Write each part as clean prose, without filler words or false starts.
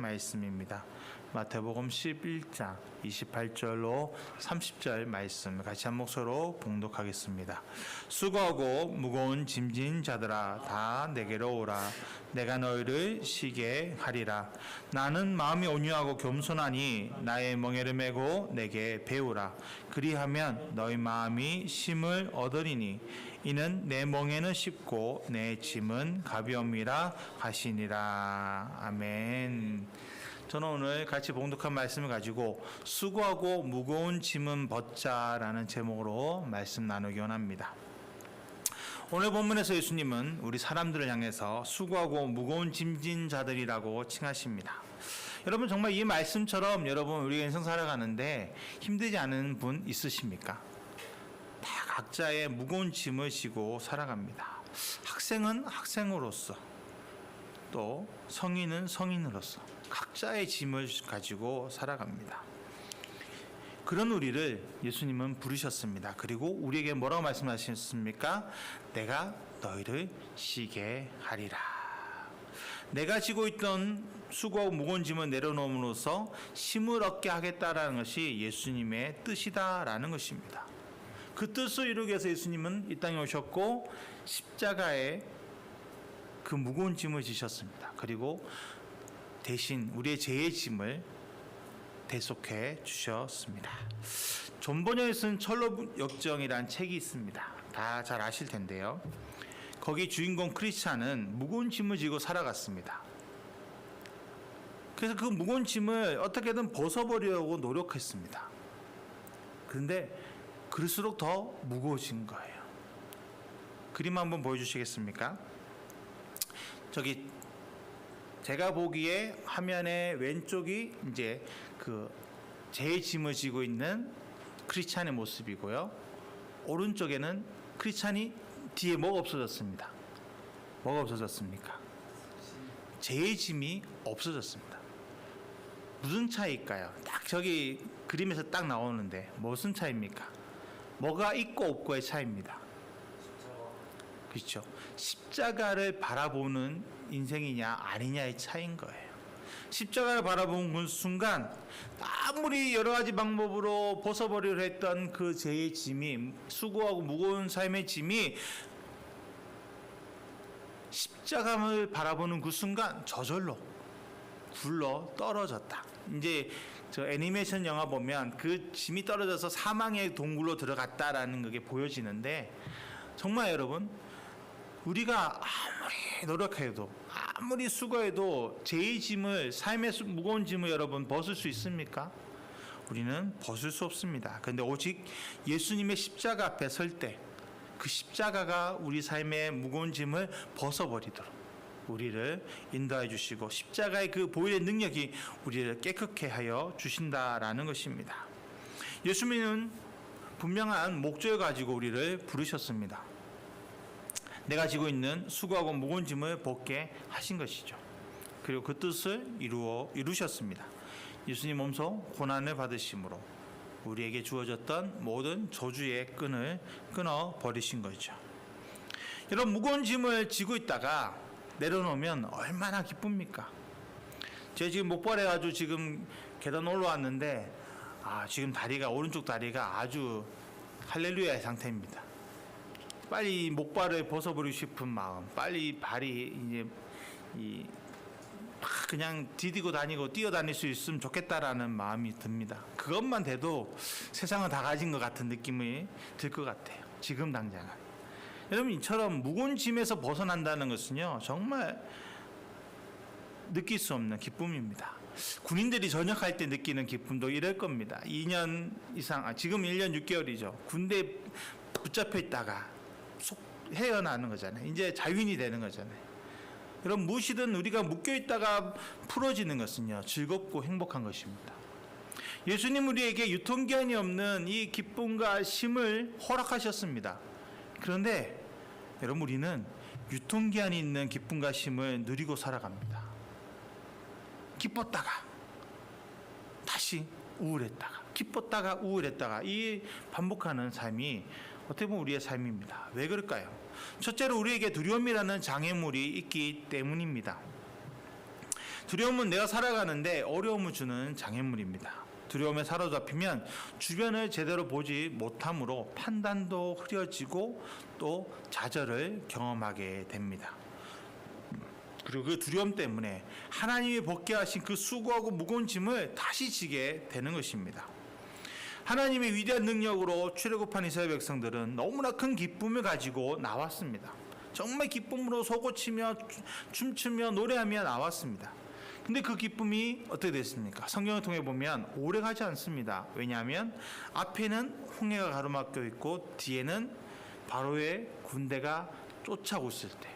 말씀입니다. 마태복음 11장 28절로 30절 말씀 같이 한 목소리로 봉독하겠습니다. 수고하고 무거운 짐진 자들아 다 내게로 오라. 내가 너희를 쉬게 하리라. 나는 마음이 온유하고 겸손하니 나의 멍에를 메고 내게 배우라. 그리하면 너희 마음이 쉼을 얻으리니 이는 내 멍에는 쉽고 내 짐은 가벼움이라 하시니라. 아멘. 저는 오늘 같이 봉독한 말씀을 가지고 수고하고 무거운 짐은 벗자라는 제목으로 말씀 나누기 원합니다. 오늘 본문에서 예수님은 우리 사람들을 향해서 수고하고 무거운 짐진 자들이라고 칭하십니다. 여러분 정말 이 말씀처럼 여러분 우리가 인생 살아가는데 힘들지 않은 분 있으십니까? 다 각자의 무거운 짐을 지고 살아갑니다. 학생은 학생으로서 또 성인은 성인으로서 각자의 짐을 가지고 살아갑니다. 그런 우리를 예수님은 부르셨습니다. 그리고 우리에게 뭐라고 말씀하셨습니까? 내가 너희를 쉬게 하리라. 내가 지고 있던 수고하고 무거운 짐을 내려놓음으로써 쉼을 얻게 하겠다라는 것이 예수님의 뜻이다라는 것입니다. 그 뜻을 이루기 위해서 예수님은 이 땅에 오셨고 십자가에 그 무거운 짐을 지셨습니다. 그리고 대신 우리의 죄의 짐을 대속해 주셨습니다. 존 번역이 쓴 철로 역정이라는 책이 있습니다. 다 잘 아실 텐데요. 거기 주인공 크리스찬은 무거운 짐을 지고 살아갔습니다. 그래서 그 무거운 짐을 어떻게든 벗어버리려고 노력했습니다. 그런데 그럴수록 더 무거워진 거예요. 그림 한번 보여주시겠습니까? 저기 제가 보기에 화면의 왼쪽이 이제 그 제 짐을 지고 있는 크리스찬의 모습이고요. 오른쪽에는 크리스찬이 뒤에 뭐가 없어졌습니다. 뭐가 없어졌습니까? 제 짐이 없어졌습니다. 무슨 차이일까요? 딱 저기 그림에서 딱 나오는데 무슨 차이입니까? 뭐가 있고 없고의 차이입니다. 그렇죠. 십자가를 바라보는 인생이냐 아니냐의 차이인 거예요. 십자가를 바라보는 그 순간 아무리 여러 가지 방법으로 벗어버리려 했던 그 죄의 짐이 수고하고 무거운 삶의 짐이 십자가를 바라보는 그 순간 저절로 굴러 떨어졌다. 이제 저 애니메이션 영화 보면 그 짐이 떨어져서 사망의 동굴로 들어갔다라는 그게 보여지는데 정말 여러분 우리가 아무리 노력해도 아무리 수고해도 죄의 짐을 삶의 무거운 짐을 여러분 벗을 수 있습니까? 우리는 벗을 수 없습니다. 그런데 오직 예수님의 십자가 앞에 설 때 그 십자가가 우리 삶의 무거운 짐을 벗어버리도록 우리를 인도해 주시고 십자가의 그 보혈의 능력이 우리를 깨끗게 하여 주신다라는 것입니다. 예수님은 분명한 목적을 가지고 우리를 부르셨습니다. 내가 지고 있는 수고하고 무거운 짐을 벗게 하신 것이죠. 그리고 그 뜻을 이루셨습니다. 예수님 몸소 고난을 받으심으로 우리에게 주어졌던 모든 저주의 끈을 끊어 버리신 거죠. 여러분 무거운 짐을 지고 있다가 내려놓으면 얼마나 기쁩니까? 제가 지금 목발해가지고 지금 계단 올라왔는데 지금 오른쪽 다리가 아주 할렐루야의 상태입니다. 빨리 목발을 벗어버리고 싶은 마음, 빨리 발이 이제 그냥 디디고 다니고 뛰어다닐 수 있으면 좋겠다라는 마음이 듭니다. 그것만 돼도 세상은 다 가진 것 같은 느낌이 들 것 같아요. 지금 당장은. 여러분 이처럼 무거운 짐에서 벗어난다는 것은요 정말 느낄 수 없는 기쁨입니다. 군인들이 전역할 때 느끼는 기쁨도 이럴 겁니다. 2년 이상, 지금 1년 6개월이죠. 군대에 붙잡혀 있다가 속 헤어나는 거잖아요. 이제 자유인이 되는 거잖아요. 여러분 무엇이든 우리가 묶여있다가 풀어지는 것은요 즐겁고 행복한 것입니다. 예수님 우리에게 유통기한이 없는 이 기쁨과 쉼을 허락하셨습니다. 그런데 여러분 우리는 유통기한이 있는 기쁨과 쉼을 누리고 살아갑니다. 기뻤다가 다시 우울했다가 기뻤다가 우울했다가 이 반복하는 삶이 어떻게 보면 우리의 삶입니다. 왜 그럴까요? 첫째로 우리에게 두려움이라는 장애물이 있기 때문입니다. 두려움은 내가 살아가는데 어려움을 주는 장애물입니다. 두려움에 사로잡히면 주변을 제대로 보지 못함으로 판단도 흐려지고 또 좌절을 경험하게 됩니다. 그리고 그 두려움 때문에 하나님이 벗겨하신 그 수고하고 무거운 짐을 다시 지게 되는 것입니다. 하나님의 위대한 능력으로 출애굽한 이스라엘 백성들은 너무나 큰 기쁨을 가지고 나왔습니다. 정말 기쁨으로 소고치며 춤추며 노래하며 나왔습니다. 근데 그 기쁨이 어떻게 됐습니까? 성경을 통해 보면 오래 가지 않습니다. 왜냐하면 앞에는 홍해가 가로막혀 있고 뒤에는 바로의 군대가 쫓아오고 있을 때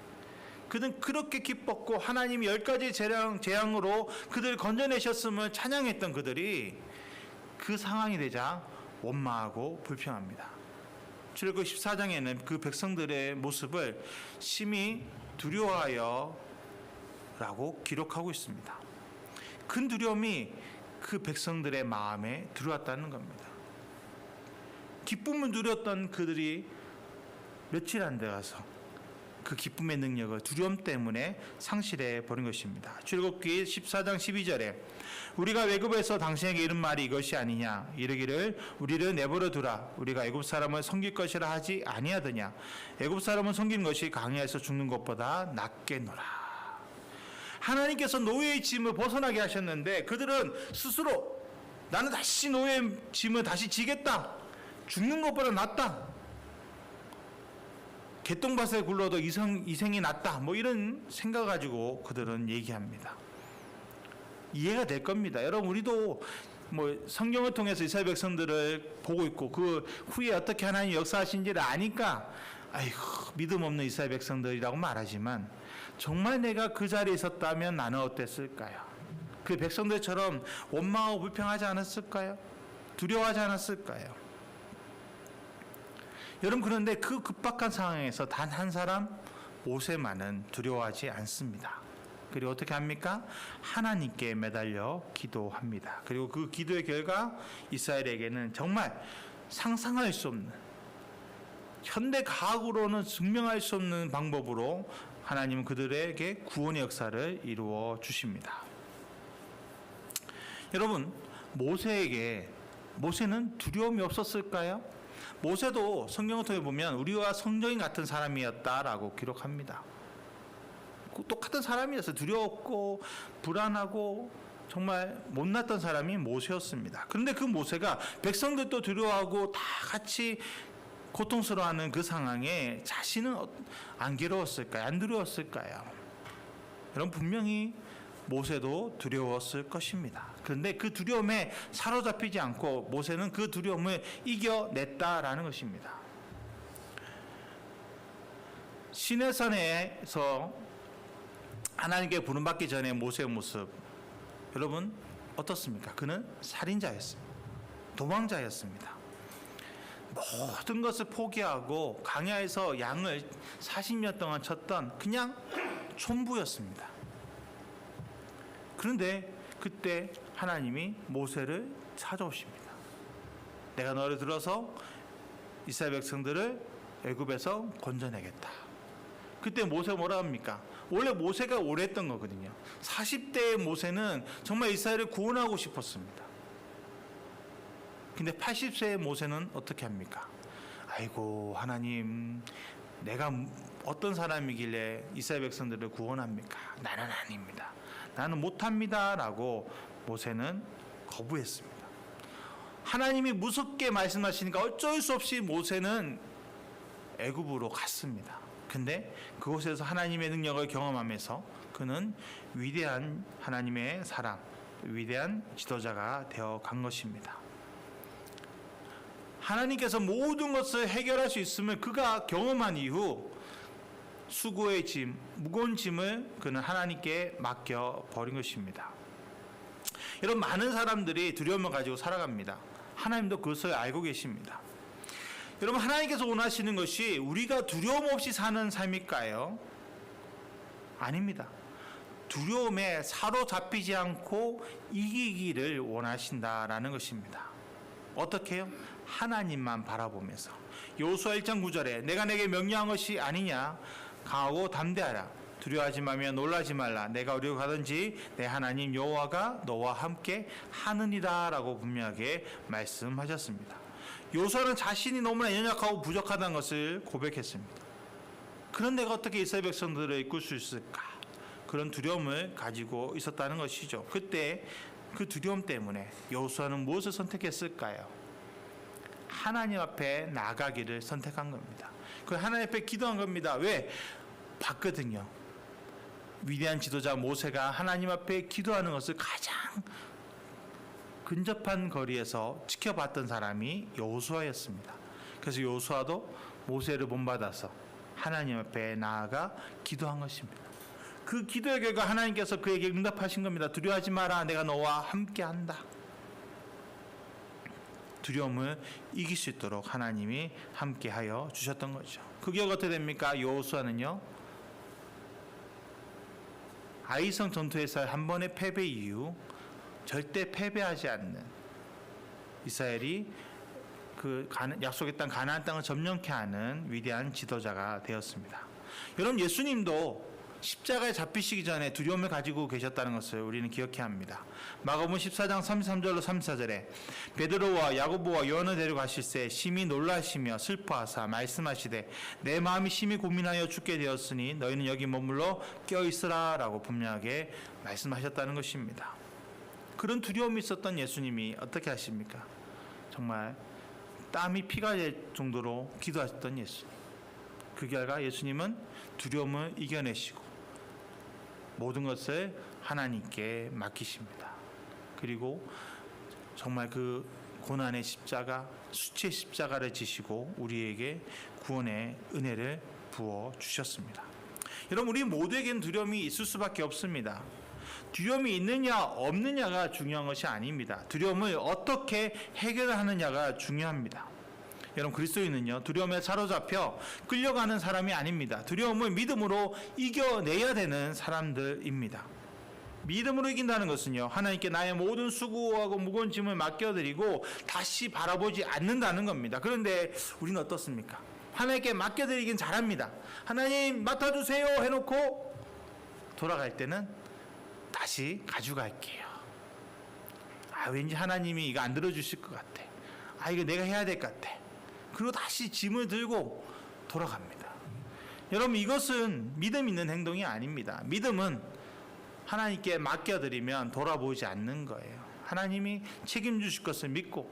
그는 그렇게 기뻤고 하나님이 10가지 재앙으로 그들을 건져내셨음을 찬양했던 그들이 그 상황이 되자 원망하고 불평합니다. 출애굽 14장에는 그 백성들의 모습을 심히 두려워하여 라고 기록하고 있습니다. 큰 두려움이 그 백성들의 마음에 들어왔다는 겁니다. 기쁨을 누렸던 그들이 며칠 안 돼가서 그 기쁨의 능력을 두려움 때문에 상실해 버린 것입니다. 출애굽기 14장 12절에 우리가 외굽에서 당신에게 이른 말이 이것이 아니냐 이르기를 우리를 내버려 두라 우리가 애굽 사람을 섬길 것이라 하지 아니하더냐 애굽 사람을 섬기는 것이 광야에서 죽는 것보다 낫겠노라. 하나님께서 노예의 짐을 벗어나게 하셨는데 그들은 스스로 나는 다시 노예의 짐을 다시 지겠다. 죽는 것보다 낫다. 개똥밭에 굴러도 이생이 낫다. 뭐 이런 생각 가지고 그들은 얘기합니다. 이해가 될 겁니다. 여러분 우리도 뭐 성경을 통해서 이스라엘 백성들을 보고 있고 그 후에 어떻게 하나님 역사하신지를 아니까 아이고 믿음 없는 이스라엘 백성들이라고 말하지만 정말 내가 그 자리에 있었다면 나는 어땠을까요? 그 백성들처럼 원망하고 불평하지 않았을까요? 두려워하지 않았을까요? 여러분 그런데 그 급박한 상황에서 단 한 사람 모세만은 두려워하지 않습니다. 그리고 어떻게 합니까? 하나님께 매달려 기도합니다. 그리고 그 기도의 결과 이스라엘에게는 정말 상상할 수 없는 현대 과학으로는 증명할 수 없는 방법으로 하나님은 그들에게 구원의 역사를 이루어 주십니다. 여러분 모세는 두려움이 없었을까요? 모세도 성경을 통해 보면 우리와 성정인 같은 사람이었다라고 기록합니다. 똑같은 사람이었어요. 두려웠고 불안하고 정말 못났던 사람이 모세였습니다. 그런데 그 모세가 백성들도 두려워하고 다 같이 고통스러워하는 그 상황에 자신은 안 괴로웠을까요? 안 두려웠을까요? 여러분 분명히 모세도 두려웠을 것입니다. 그런데 그 두려움에 사로잡히지 않고 모세는 그 두려움을 이겨냈다라는 것입니다. 시내산에서 하나님께 부름받기 전에 모세의 모습 여러분 어떻습니까? 그는 살인자였습니다. 도망자였습니다. 모든 것을 포기하고 광야에서 양을 40년 동안 쳤던 그냥 촌부였습니다. 그런데 그때 하나님이 모세를 찾아오십니다. 내가 너를 들어서 이스라엘 백성들을 애굽에서 건져내겠다. 그때 모세가 뭐라 합니까? 원래 모세가 오래 했던 거거든요. 40대의 모세는 정말 이스라엘을 구원하고 싶었습니다. 근데 80세의 모세는 어떻게 합니까? 아이고 하나님 내가 어떤 사람이길래 이스라엘 백성들을 구원합니까? 나는 아닙니다. 나는 못합니다 라고 모세는 거부했습니다. 하나님이 무섭게 말씀하시니까 어쩔 수 없이 모세는 애굽으로 갔습니다. 근데 그곳에서 하나님의 능력을 경험하면서 그는 위대한 하나님의 사람, 위대한 지도자가 되어 간 것입니다. 하나님께서 모든 것을 해결할 수 있음을 그가 경험한 이후 수고의 짐, 무거운 짐을 그는 하나님께 맡겨버린 것입니다. 여러분 많은 사람들이 두려움을 가지고 살아갑니다. 하나님도 그것을 알고 계십니다. 여러분 하나님께서 원하시는 것이 우리가 두려움 없이 사는 삶일까요? 아닙니다. 두려움에 사로잡히지 않고 이기기를 원하신다라는 것입니다. 어떻게 해요? 하나님만 바라보면서 여호수아 1장 9절에 내가 내게 명령한 것이 아니냐 강하고 담대하라 두려워하지 말며 놀라지 말라. 내가 어디로 가든지 내 하나님 여호와가 너와 함께 하느니라 라고 분명하게 말씀하셨습니다. 요수아는 자신이 너무나 연약하고 부족하다는 것을 고백했습니다. 그런 내가 어떻게 이스라엘 백성들을 이끌 수 있을까? 그런 두려움을 가지고 있었다는 것이죠. 그때 그 두려움 때문에 여호수아는 무엇을 선택했을까요? 하나님 앞에 나가기를 선택한 겁니다. 그 하나님 앞에 기도한 겁니다. 왜? 봤거든요. 위대한 지도자 모세가 하나님 앞에 기도하는 것을 가장 근접한 거리에서 지켜봤던 사람이 여호수아였습니다. 그래서 여호수아도 모세를 본받아서 하나님 앞에 나아가 기도한 것입니다. 그 기도의 결과 하나님께서 그에게 응답하신 겁니다. 두려워하지 마라. 내가 너와 함께한다. 두려움을 이길 수 있도록 하나님이 함께하여 주셨던 거죠. 그 결과 어떻게 됩니까? 여호수아는요, 아이성 전투에서 한 번의 패배 이후 절대 패배하지 않는 이스라엘이 그 약속의 땅 가나안 땅을 점령케 하는 위대한 지도자가 되었습니다. 여러분, 예수님도 십자가에 잡히시기 전에 두려움을 가지고 계셨다는 것을 우리는 기억해야 합니다. 마가복음 14장 33절로 34절에 베드로와 야고보와 요한을 데려가실새 심히 놀라시며 슬퍼하사 말씀하시되 내 마음이 심히 고민하여 죽게 되었으니 너희는 여기 머물러 껴있으라 라고 분명하게 말씀하셨다는 것입니다. 그런 두려움이 있었던 예수님이 어떻게 하십니까? 정말 땀이 피가 될 정도로 기도하셨던 예수님. 그 결과 예수님은 두려움을 이겨내시고 모든 것을 하나님께 맡기십니다. 그리고 정말 그 고난의 십자가, 수치의 십자가를 지시고 우리에게 구원의 은혜를 부어 주셨습니다. 여러분, 우리 모두에게는 두려움이 있을 수밖에 없습니다. 두려움이 있느냐 없느냐가 중요한 것이 아닙니다. 두려움을 어떻게 해결하느냐가 중요합니다. 여러분, 그리스도인은요, 두려움에 사로잡혀 끌려가는 사람이 아닙니다. 두려움을 믿음으로 이겨내야 되는 사람들입니다. 믿음으로 이긴다는 것은요, 하나님께 나의 모든 수고하고 무거운 짐을 맡겨드리고 다시 바라보지 않는다는 겁니다. 그런데 우리는 어떻습니까? 하나님께 맡겨드리긴 잘합니다. 하나님 맡아주세요 해놓고 돌아갈 때는 다시 가져갈게요. 왠지 하나님이 이거 안 들어주실 것 같아. 이거 내가 해야 될 것 같아. 그리고 다시 짐을 들고 돌아갑니다. 여러분, 이것은 믿음 있는 행동이 아닙니다. 믿음은 하나님께 맡겨드리면 돌아보지 않는 거예요. 하나님이 책임주실 것을 믿고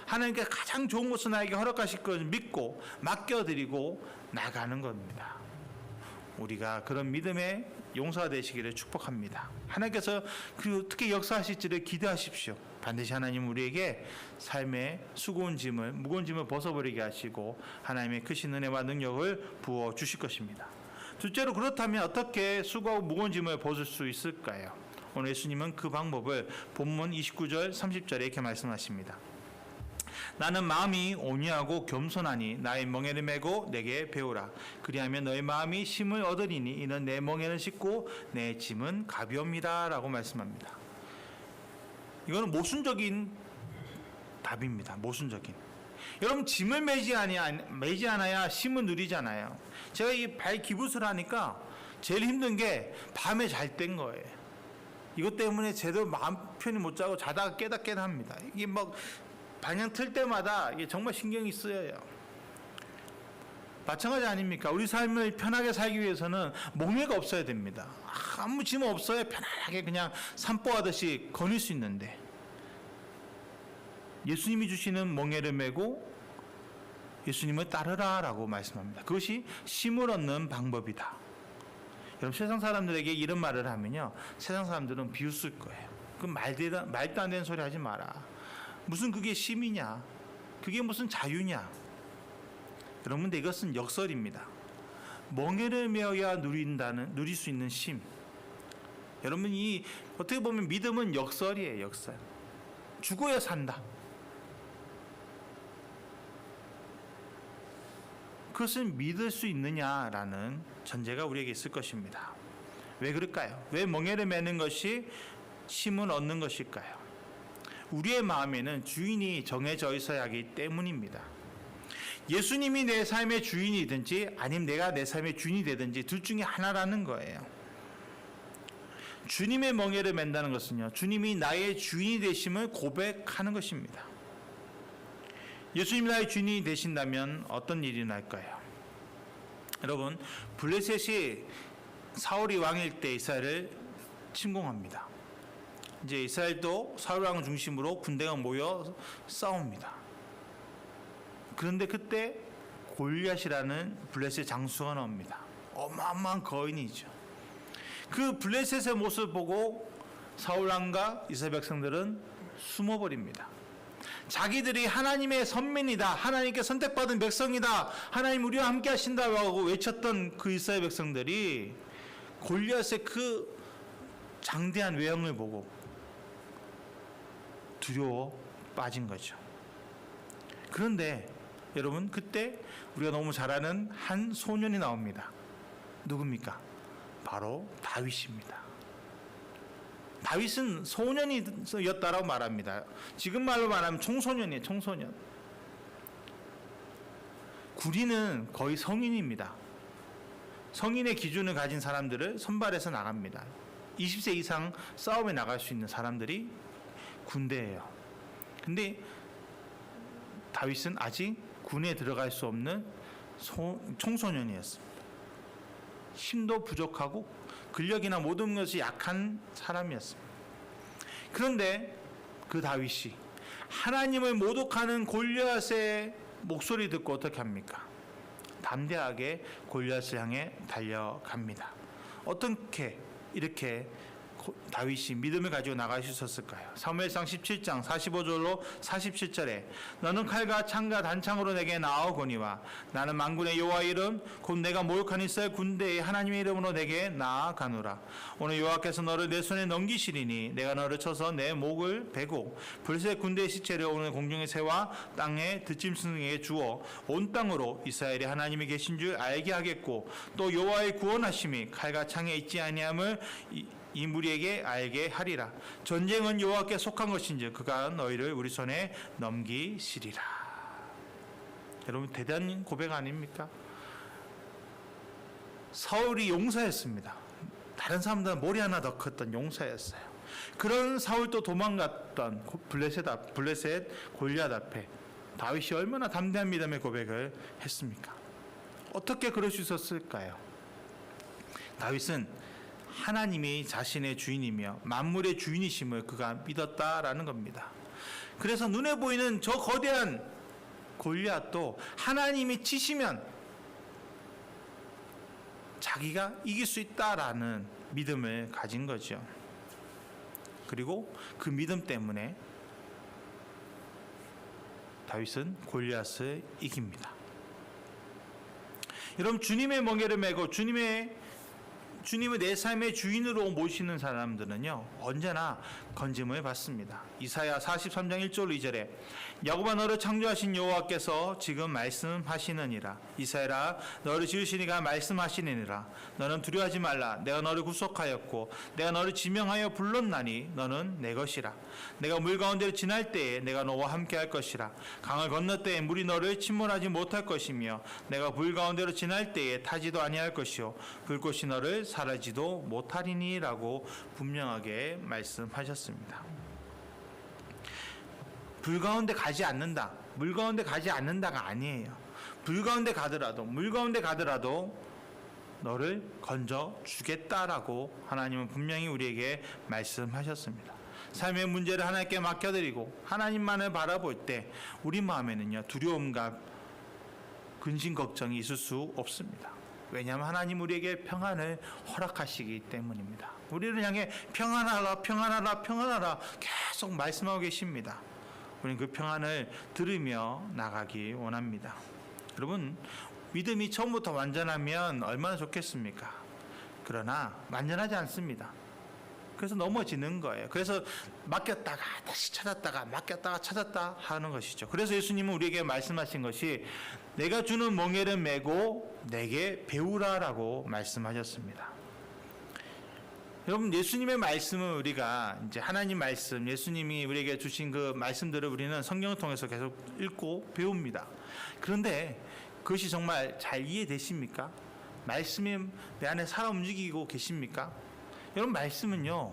하나님께 가장 좋은 것을 나에게 허락하실 것을 믿고 맡겨드리고 나가는 겁니다. 우리가 그런 믿음의 용사가 되시기를 축복합니다. 하나님께서 그 어떻게 역사하실지를 기대하십시오. 반드시 하나님 우리에게 삶의 수고운 짐을, 무거운 짐을 벗어버리게 하시고 하나님의 크신 은혜와 능력을 부어 주실 것입니다. 둘째로, 그렇다면 어떻게 수고하고 무거운 짐을 벗을 수 있을까요? 오늘 예수님은 그 방법을 본문 29절 30절에 이렇게 말씀하십니다. 나는 마음이 온유하고 겸손하니 나의 멍에를 메고 내게 배우라. 그리하면 너의 마음이 쉼을 얻으리니 이는 내 멍에는 쉽고 내 짐은 가벼웁니다 라고 말씀합니다. 이거는 모순적인 답입니다. 모순적인. 여러분, 짐을 매지 않아야 쉼을 누리잖아요. 제가 이 발 기부스를 하니까 제일 힘든 게 밤에 잘 땐 거예요. 이것 때문에 제대로 마음 편히 못 자고 자다가 깨다 합니다. 이게 막 방향 틀 때마다 이게 정말 신경이 쓰여요. 마찬가지 아닙니까? 우리 삶을 편하게 살기 위해서는 멍에가 없어야 됩니다. 아무 짐 없어야 편안하게 그냥 산보하듯이 거닐 수 있는데, 예수님이 주시는 멍에를 메고 예수님을 따르라 라고 말씀합니다. 그것이 쉼을 얻는 방법이다. 여러분, 세상 사람들에게 이런 말을 하면요, 세상 사람들은 비웃을 거예요. 그 말도 안 되는 소리 하지 마라. 무슨 그게 쉼이냐? 그게 무슨 자유냐? 여러분, 근데 이것은 역설입니다. 멍에를 메어야 누릴 수 있는 쉼. 여러분, 이 어떻게 보면 믿음은 역설이에요. 역설. 죽어야 산다. 그것을 믿을 수 있느냐라는 전제가 우리에게 있을 것입니다. 왜 그럴까요? 왜 멍에를 메는 것이 쉼을 얻는 것일까요? 우리의 마음에는 주인이 정해져 있어야 하기 때문입니다. 예수님이 내 삶의 주인이든지 아니면 내가 내 삶의 주인이 되든지 둘 중에 하나라는 거예요. 주님의 멍에를 맨다는 것은요, 주님이 나의 주인이 되심을 고백하는 것입니다. 예수님이 나의 주인이 되신다면 어떤 일이 날까요? 여러분, 블레셋이 사울이 왕일 때 이스라엘을 침공합니다. 이제 이스라엘도 사울 왕을 중심으로 군대가 모여 싸웁니다. 그런데 그때 골리앗이라는 블레셋 장수가 나옵니다. 어마어마한 거인이죠. 그 블레셋의 모습을 보고 사울 왕과 이스라엘 백성들은 숨어버립니다. 자기들이 하나님의 선민이다, 하나님께 선택받은 백성이다, 하나님 우리와 함께 하신다고 외쳤던 그 이스라엘 백성들이 골리앗의 그 장대한 외형을 보고 두려워 빠진 거죠. 그런데 여러분, 그때 우리가 너무 잘 아는 한 소년이 나옵니다. 누굽니까? 바로 다윗입니다. 다윗은 소년이었다라고 말합니다. 지금 말로 말하면 청소년이에요. 청소년. 구리는 거의 성인입니다. 성인의 기준을 가진 사람들을 선발해서 나갑니다. 20세 이상 싸움에 나갈 수 있는 사람들이 군대예요. 근데 다윗은 아직 군에 들어갈 수 없는 청소년이었습니다. 힘도 부족하고 근력이나 모든 것이 약한 사람이었습니다. 그런데 그 다윗이 하나님을 모독하는 골리앗의 목소리 듣고 어떻게 합니까? 담대하게 골리앗을 향해 달려갑니다. 어떻게 이렇게 다윗이 믿음을 가지고 나갈 수 있었을까요? 사무엘상 17장 45절로 47절에 너는 칼과 창과 단창으로 내게 나아오거니와 나는 만군의 여호와의 이름 곧 내가 모욕한 이스라엘 군대의 하나님의 이름으로 내게 나아가노라. 오늘 여호와께서 너를 내 손에 넘기시리니 내가 너를 쳐서 내 목을 베고 블레셋 군대의 시체를 오늘 공중의 새와 땅의 들짐승에게 주어 온 땅으로 이스라엘이 하나님이 계신 줄 알게 하겠고 또 여호와의 구원하심이 칼과 창에 있지 아니함을 이 무리에게 알게 하리라. 전쟁은 여호와께 속한 것인지 그가 너희를 우리 손에 넘기시리라. 여러분, 대단한 고백 아닙니까? 사울이 용사였습니다. 다른 사람들은 머리 하나 더 컸던 용사였어요. 그런 사울도 도망갔던 블레셋 골리앗 앞에 다윗이 얼마나 담대한 믿음의 고백을 했습니까? 어떻게 그럴 수 있었을까요? 다윗은 하나님이 자신의 주인이며 만물의 주인이심을 그가 믿었다라는 겁니다. 그래서 눈에 보이는 저 거대한 골리앗도 하나님이 치시면 자기가 이길 수 있다라는 믿음을 가진 거죠. 그리고 그 믿음 때문에 다윗은 골리앗을 이깁니다. 여러분, 주님의 멍에를 메고 주님을 내 삶의 주인으로 모시는 사람들은요, 언제나 건짐을 받습니다. 이사야 43장 1절 2절에 야곱아 너를 창조하신 여호와께서 지금 말씀하시느니라. 이스라엘아 너를 지으시니가 말씀하시느니라. 너는 두려워하지 말라. 내가 너를 구속하였고 내가 너를 지명하여 불렀나니 너는 내 것이라. 내가 물 가운데를 지날 때에 내가 너와 함께 할 것이라. 강을 건널 때에 물이 너를 침몰하지 못할 것이며 내가 불 가운데로 지날 때에 타지도 아니할 것이요 불꽃이 너를 사라지도 못하리니라고 분명하게 말씀하셨습니다. 불 가운데 가지 않는다, 물 가운데 가지 않는다가 아니에요. 불 가운데 가더라도, 물 가운데 가더라도 너를 건져 주겠다라고 하나님은 분명히 우리에게 말씀하셨습니다. 삶의 문제를 하나님께 맡겨드리고 하나님만을 바라볼 때 우리 마음에는요, 두려움과 근심 걱정이 있을 수 없습니다. 왜냐하면 하나님 우리에게 평안을 허락하시기 때문입니다. 우리를 향해 평안하라, 평안하라, 평안하라 계속 말씀하고 계십니다. 우리는 그 평안을 들으며 나가기 원합니다. 여러분, 믿음이 처음부터 완전하면 얼마나 좋겠습니까? 그러나 완전하지 않습니다. 그래서 넘어지는 거예요. 그래서 맡겼다가 다시 찾았다가 맡겼다가 찾았다 하는 것이죠. 그래서 예수님은 우리에게 말씀하신 것이 내가 주는 멍에를 메고 내게 배우라라고 말씀하셨습니다. 여러분, 예수님의 말씀은 우리가 이제 하나님 말씀, 예수님이 우리에게 주신 그 말씀들을 우리는 성경을 통해서 계속 읽고 배웁니다. 그런데 그것이 정말 잘 이해되십니까? 말씀이 내 안에 살아 움직이고 계십니까? 여러분, 말씀은요,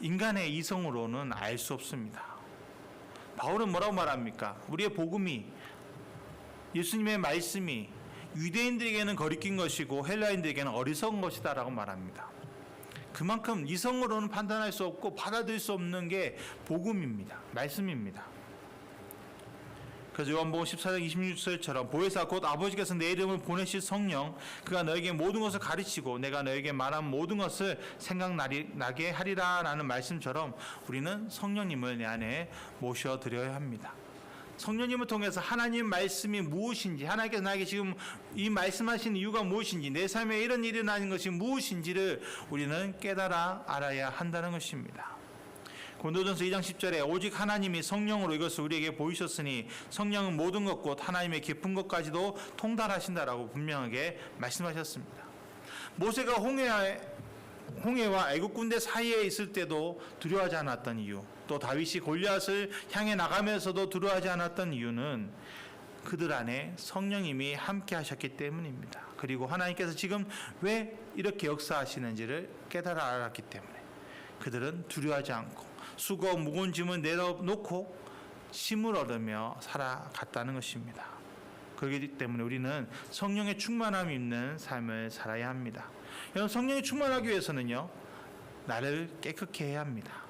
인간의 이성으로는 알 수 없습니다. 바울은 뭐라고 말합니까? 우리의 복음이, 예수님의 말씀이 유대인들에게는 거리낀 것이고 헬라인들에게는 어리석은 것이다라고 말합니다. 그만큼 이성으로는 판단할 수 없고 받아들일 수 없는 게 복음입니다. 말씀입니다. 그래서 요한복음 14장 26절처럼 보혜사 곧 아버지께서 내 이름을 보내실 성령 그가 너에게 모든 것을 가르치고 내가 너에게 말한 모든 것을 생각나게 하리라 라는 말씀처럼 우리는 성령님을 내 안에 모셔드려야 합니다. 성령님을 통해서 하나님 말씀이 무엇인지, 하나님께서 나에게 지금 이 말씀하신 이유가 무엇인지, 내 삶에 이런 일이 일어나는 것이 무엇인지를 우리는 깨달아 알아야 한다는 것입니다. 고린도전서 2장 10절에 오직 하나님이 성령으로 이것을 우리에게 보이셨으니 성령은 모든 것 곧 하나님의 깊은 것까지도 통달하신다라고 분명하게 말씀하셨습니다. 모세가 홍해와 애굽 군대 사이에 있을 때도 두려워하지 않았던 이유, 또 다윗이 골리앗을 향해 나가면서도 두려워하지 않았던 이유는 그들 안에 성령님이 함께 하셨기 때문입니다. 그리고 하나님께서 지금 왜 이렇게 역사하시는지를 깨달아 알았기 때문에 그들은 두려워하지 않고 수고 무거운 짐을 내려놓고 쉼을 얻으며 살아갔다는 것입니다. 그렇기 때문에 우리는 성령의 충만함이 있는 삶을 살아야 합니다. 여러분, 성령이 충만하기 위해서는요, 나를 깨끗게 해야 합니다.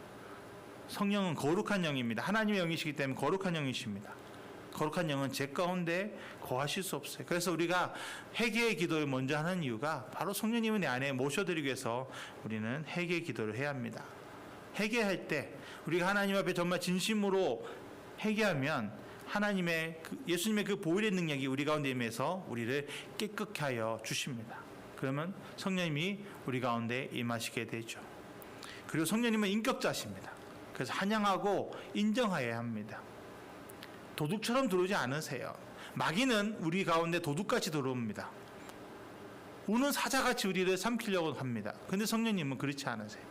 성령은 거룩한 영입니다. 하나님의 영이시기 때문에 거룩한 영이십니다. 거룩한 영은 제 가운데 거하실 수 없어요. 그래서 우리가 회개의 기도를 먼저 하는 이유가 바로 성령님을 내 안에 모셔드리기 위해서 우리는 회개의 기도를 해야 합니다. 회개할 때 우리가 하나님 앞에 정말 진심으로 회개하면 하나님의 예수님의 그 보혈의 능력이 우리 가운데 임해서 우리를 깨끗게 하여 주십니다. 그러면 성령님이 우리 가운데 임하시게 되죠. 그리고 성령님은 인격자십니다. 그래서 환영하고 인정하여야 합니다. 도둑처럼 들어오지 않으세요. 마귀는 우리 가운데 도둑같이 들어옵니다. 우는 사자같이 우리를 삼키려고 합니다. 그런데 성령님은 그렇지 않으세요.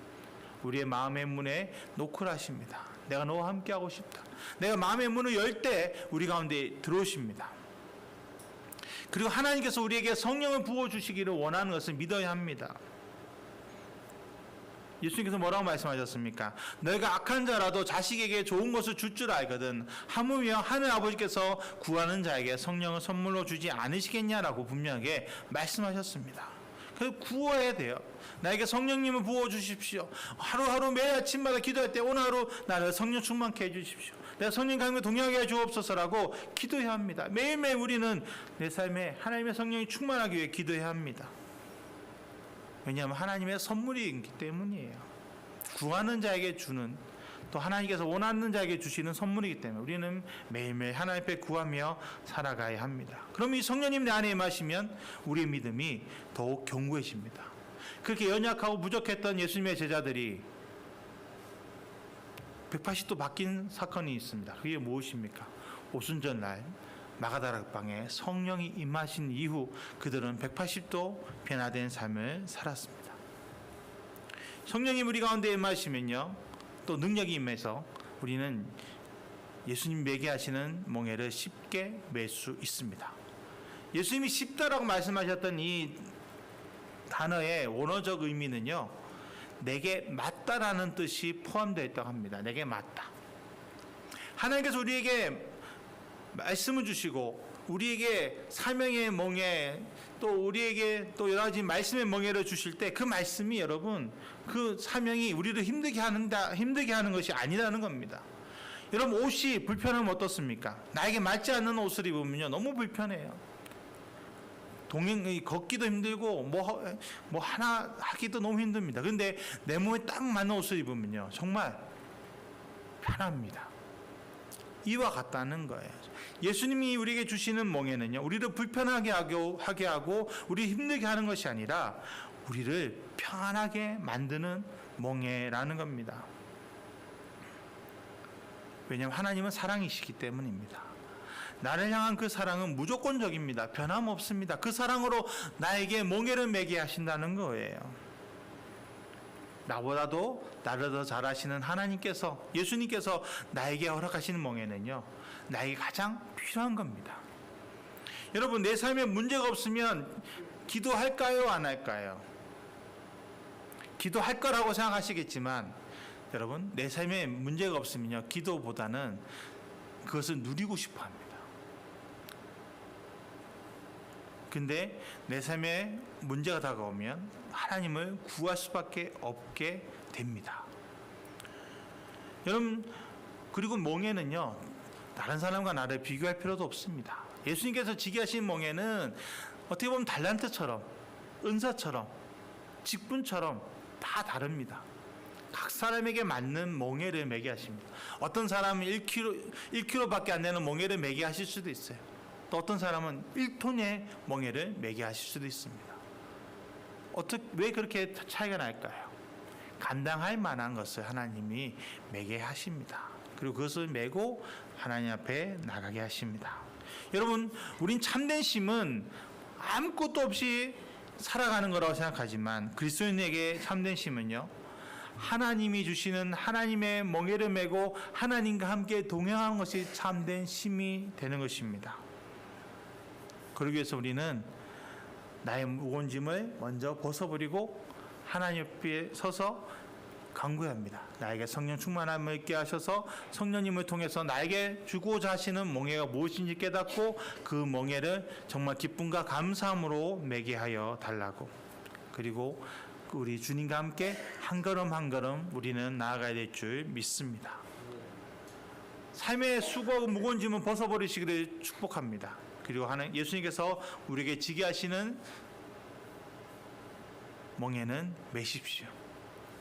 우리의 마음의 문에 노크를 하십니다. 내가 너와 함께하고 싶다. 내가 마음의 문을 열 때 우리 가운데 들어오십니다. 그리고 하나님께서 우리에게 성령을 부어주시기를 원하는 것을 믿어야 합니다. 예수님께서 뭐라고 말씀하셨습니까? 너희가 악한 자라도 자식에게 좋은 것을 줄 줄 알거든 하물며 하늘 아버지께서 구하는 자에게 성령을 선물로 주지 않으시겠냐라고 분명하게 말씀하셨습니다. 그래서 구워야 돼요. 나에게 성령님을 부어주십시오. 하루하루 매일 아침마다 기도할 때 오늘 하루 나를 성령 충만케 해주십시오. 내가 성령 강림에 동행하게 해 주옵소서라고 기도해야 합니다. 매일매일 우리는 내 삶에 하나님의 성령이 충만하기 위해 기도해야 합니다. 왜냐하면 하나님의 선물이 있기 때문이에요. 구하는 자에게 주는, 또 하나님께서 원하는 자에게 주시는 선물이기 때문에 우리는 매일매일 하나님 앞에 구하며 살아가야 합니다. 그럼 이 성령님 내 안에 임하시면 우리의 믿음이 더욱 견고해집니다. 그렇게 연약하고 부족했던 예수님의 제자들이 180도 바뀐 사건이 있습니다. 그게 무엇입니까? 오순절날 마가다락방에 성령이 임하신 이후 그들은 180도 변화된 삶을 살았습니다. 성령이 우리 가운데 임하시면요, 또 능력이 임해서 우리는 예수님 매개하시는 멍에를 쉽게 맬 수 있습니다. 예수님이 쉽다라고 말씀하셨던 이 단어의 원어적 의미는요, 내게 맞다라는 뜻이 포함되어 있다고 합니다. 내게 맞다. 하나님께서 우리에게 말씀을 주시고 우리에게 사명의 멍에, 또 우리에게 또 여러 가지 말씀의 멍에를 주실 때 그 말씀이, 여러분, 그 사명이 우리를 힘들게 하는 것이 아니라는 겁니다. 여러분, 옷이 불편하면 어떻습니까? 나에게 맞지 않는 옷을 입으면요, 너무 불편해요. 걷기도 힘들고 뭐 하나 하기도 너무 힘듭니다. 그런데 내 몸에 딱 맞는 옷을 입으면요, 정말 편합니다. 이와 같다는 거예요. 예수님이 우리에게 주시는 멍에는요, 우리를 불편하게 하게 하고 우리 힘들게 하는 것이 아니라 우리를 편하게 만드는 멍에라는 겁니다. 왜냐하면 하나님은 사랑이시기 때문입니다. 나를 향한 그 사랑은 무조건적입니다. 변함없습니다. 그 사랑으로 나에게 멍에를 매게 하신다는 거예요. 나보다도 나를 더 잘 아시는 하나님께서, 예수님께서 나에게 허락하시는 멍에는요, 나에게 가장 필요한 겁니다. 여러분, 내 삶에 문제가 없으면 기도할까요, 안 할까요? 기도할 거라고 생각하시겠지만, 여러분, 내 삶에 문제가 없으면요, 기도보다는 그것을 누리고 싶어 합니다. 근데 내 삶에 문제가 다가오면 하나님을 구할 수밖에 없게 됩니다. 여러분, 그리고 멍에는요, 다른 사람과 나를 비교할 필요도 없습니다. 예수님께서 지기하신 멍에는 어떻게 보면 달란트처럼, 은사처럼, 직분처럼 다 다릅니다. 각 사람에게 맞는 멍에를 매게 하십니다. 어떤 사람은 1kg밖에 안 되는 멍에를 매게 하실 수도 있어요. 또 어떤 사람은 1톤의 멍에를 매게 하실 수도 있습니다. 왜 그렇게 차이가 날까요? 감당할 만한 것을 하나님이 매게 하십니다. 그리고 그것을 메고 하나님 앞에 나가게 하십니다. 여러분, 우린 참된 쉼은 아무것도 없이 살아가는 거라고 생각하지만, 그리스도인에게 참된 쉼은요, 하나님이 주시는 하나님의 멍에를 메고 하나님과 함께 동행하는 것이 참된 쉼이 되는 것입니다. 그러기 위해서 우리는 나의 무거운 짐을 먼저 벗어버리고 하나님 앞에 서서 간구해야 합니다. 나에게 성령 충만함을 있게 하셔서 성령님을 통해서 나에게 주고자 하시는 멍에가 무엇인지 깨닫고 그 멍에를 정말 기쁨과 감사함으로 매게 하여 달라고. 그리고 우리 주님과 함께 한 걸음 한 걸음 우리는 나아가야 될 줄 믿습니다. 삶의 수고하고 무거운 짐은 벗어버리시기를 축복합니다. 그리고 예수님께서 우리에게 지게 하시는 멍에는 매십시오.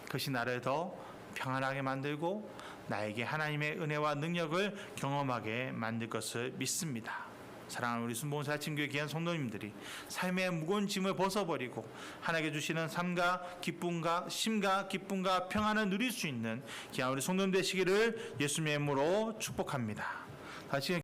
그것이 나를 더 평안하게 만들고 나에게 하나님의 은혜와 능력을 경험하게 만들 것을 믿습니다. 사랑하는 우리 순복음사 아침교회 귀한 성도님들이 삶의 무거운 짐을 벗어버리고 하나님께 주시는 삶과 기쁨과 쉼과 기쁨과 평안을 누릴 수 있는 귀한 우리 성도님 되시기를 예수님의 이름으로 축복합니다. 다시